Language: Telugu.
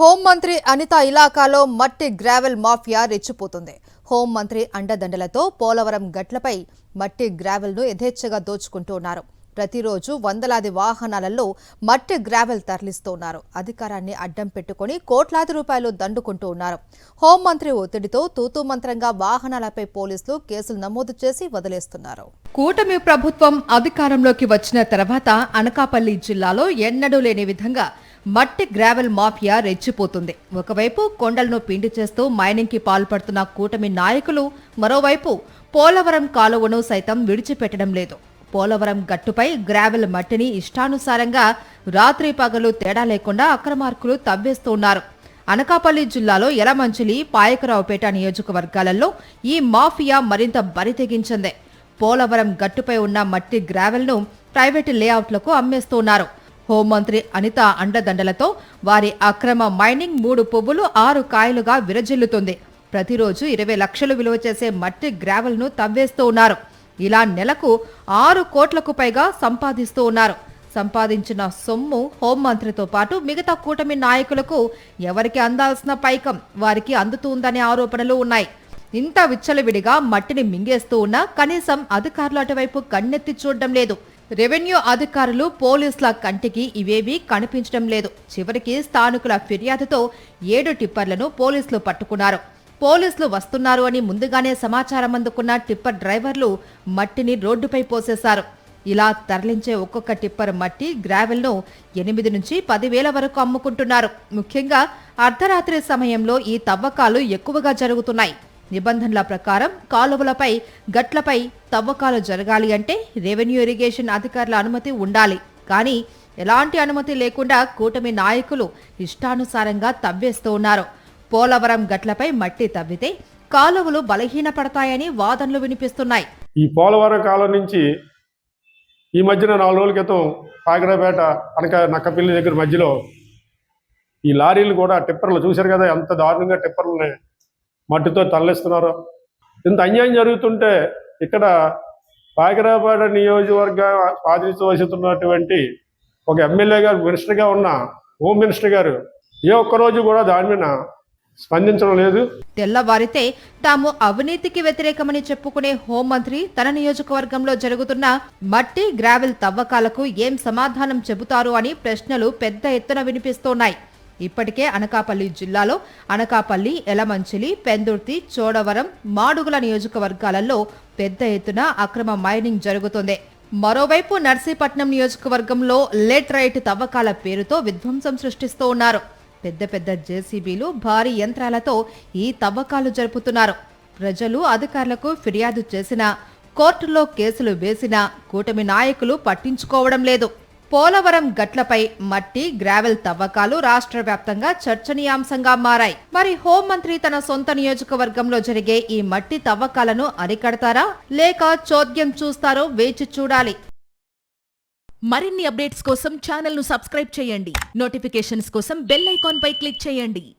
హోంమంత్రి అనిత ఇలాకాలో మట్టి గ్రావెల్ మాఫియా రెచ్చిపోతుంది. హోంమంత్రి అండదండలతో పోలవరం గట్లపై మట్టి గ్రావెల్ను యథేచ్ఛగా దోచుకుంటున్నారు. ప్రతిరోజు వందలాది వాహనాలలో మట్టి గ్రావెల్ తరలిస్తున్నారు. అధికారాన్ని అడ్డం పెట్టుకుని కోట్లాది రూపాయలు దండుకుంటూ ఉన్నారు. హోంమంత్రి ఒత్తిడితో తూతూ మంత్రంగా వాహనాలపై పోలీసులు కేసులు నమోదు చేసి వదిలేస్తున్నారు. కూటమి ప్రభుత్వం అధికారంలోకి వచ్చిన తర్వాత అనకాపల్లి జిల్లాలో ఎన్నడూ లేని విధంగా మట్టి గ్రావెల్ మాఫియా రెచ్చిపోతుంది. ఒకవైపు కొండలను పిండి చేస్తూ మైనింగ్ కి పాల్పడుతున్న కూటమి నాయకులు మరోవైపు పోలవరం కాలువను సైతం విడిచిపెట్టడం లేదు. పోలవరం గట్టుపై గ్రావెల్ మట్టిని ఇష్టానుసారంగా రాత్రి పగలు తేడా లేకుండా అక్రమార్కులు తవ్వేస్తున్నారు. అనకాపల్లి జిల్లాలో యలమంచిలి, పాయకరావుపేట నియోజకవర్గాలలో ఈ మాఫియా మరింత బరితెగించింది. పోలవరం గట్టుపై ఉన్న మట్టి గ్రావెల్ను ప్రైవేటు లేఅవుట్లకు అమ్మేస్తున్నారు. హోంమంత్రి అనిత అండదండలతో వారి అక్రమ మైనింగ్ 3 పువ్వులు 6 కాయలుగా విరజిల్లుతుంది. ప్రతిరోజు 20 లక్షలు విలువ చేసే మట్టి గ్రావెల్ను తవ్వేస్తూ ఉన్నారు. ఇలా నెలకు 6 కోట్లకు పైగా సంపాదిస్తూ ఉన్నారు. సంపాదించిన సొమ్ము హోంమంత్రితో పాటు మిగతా కూటమి నాయకులకు ఎవరికి అందాల్సిన పైకం వారికి అందుతుందనే ఆరోపణలు ఉన్నాయి. ఇంత విచ్చలవిడిగా మట్టిని మింగేస్తూ ఉన్నా కనీసం అధికారులు అటువైపు కన్నెత్తి చూడడం లేదు. రెవెన్యూ అధికారులు, పోలీసుల కంటికి ఇవేవీ కనిపించడం లేదు. చివరికి స్థానికుల ఫిర్యాదుతో 7 టిప్పర్లను పోలీసులు పట్టుకున్నారు. పోలీసులు వస్తున్నారు అని ముందుగానే సమాచారం అందుకున్న టిప్పర్ డ్రైవర్లు మట్టిని రోడ్డుపై పోసేశారు. ఇలా తరలించే ఒక్కొక్క టిప్పర్ మట్టి గ్రావెల్ను 8 నుంచి 10,000 వరకు అమ్ముకుంటున్నారు. ముఖ్యంగా అర్ధరాత్రి సమయంలో ఈ తవ్వకాలు ఎక్కువగా జరుగుతున్నాయి. నిబంధనల ప్రకారం కాలువలపై, గట్లపై తవ్వకాలు జరగాలి అంటే రెవెన్యూ ఇరిగేషన్ అధికారుల అనుమతి ఉండాలి. కానీ ఎలాంటి అనుమతి లేకుండా కూటమి నాయకులు ఇష్టానుసారంగా తవ్వేస్తూ ఉన్నారు. పోలవరం గట్లపై మట్టి తవ్వితే కాలువలు బలహీనపడతాయని వాదనలు వినిపిస్తున్నాయి. ఈ పోలవరం కాలం నుంచి ఈ మధ్యన 4 రోజుల క్రితం పాగరాపేట నక్కపిల్లి దగ్గర మధ్యలో ఈ లారీలు కూడా టిప్పర్లు చూశారు కదా, ఎంత దారుణంగా టిప్పర్లని మట్టితో తరలిస్తున్నారు. ఇంత అన్యాయం జరుగుతుంటే ఇక్కడ పాగరాపేట నియోజకవర్గ ప్రాతినిధ్యం వహిస్తున్నటువంటి ఒక ఎమ్మెల్యే గారు, మినిస్టర్గా ఉన్న హోమ్ మినిస్టర్ గారు ఏ ఒక్కరోజు కూడా దాని మీద స్పందించడం లేదు. తెల్లవారితే తాము అవినీతికి వ్యతిరేకమని చెప్పుకునే హోంమంత్రి తన నియోజకవర్గంలో జరుగుతున్న మట్టి గ్రావెల్ తవ్వకాలకు ఏం సమాధానం చెబుతారు అని ప్రశ్నలు పెద్ద ఎత్తున వినిపిస్తున్నాయి. ఇప్పటికే అనకాపల్లి జిల్లాలో అనకాపల్లి, యలమంచిలి, పెందుర్తి, చోడవరం, మాడుగుల నియోజకవర్గాలలో పెద్ద ఎత్తున అక్రమ మైనింగ్ జరుగుతుంది. మరోవైపు నర్సీపట్నం నియోజకవర్గంలో లెటరైట్ తవ్వకాల పేరుతో విధ్వంసం సృష్టిస్తూ ఉన్నారు. పెద్ద పెద్ద జేసీబీలు, భారీ యంత్రాలతో ఈ తవ్వకాలు జరుపుతున్నారు. ప్రజలు అధికారులకు ఫిర్యాదు చేసినా, కోర్టులో కేసులు వేసినా కూటమి నాయకులు పట్టించుకోవడం లేదు. పోలవరం గట్లపై మట్టి గ్రావెల్ తవ్వకాలు రాష్ట్ర వ్యాప్తంగా చర్చనీయాంశంగా మారాయి. మరి హోంమంత్రి తన సొంత నియోజకవర్గంలో జరిగే ఈ మట్టి తవ్వకాలను అరికడతారా లేక చోద్యం చూస్తారో వేచి చూడాలి. మరిన్ని అప్డేట్స్ కోసం ఛానల్ ను సబ్స్క్రైబ్ చేయండి. నోటిఫికేషన్స్ కోసం బెల్ ఐకాన్ పై క్లిక్ చేయండి.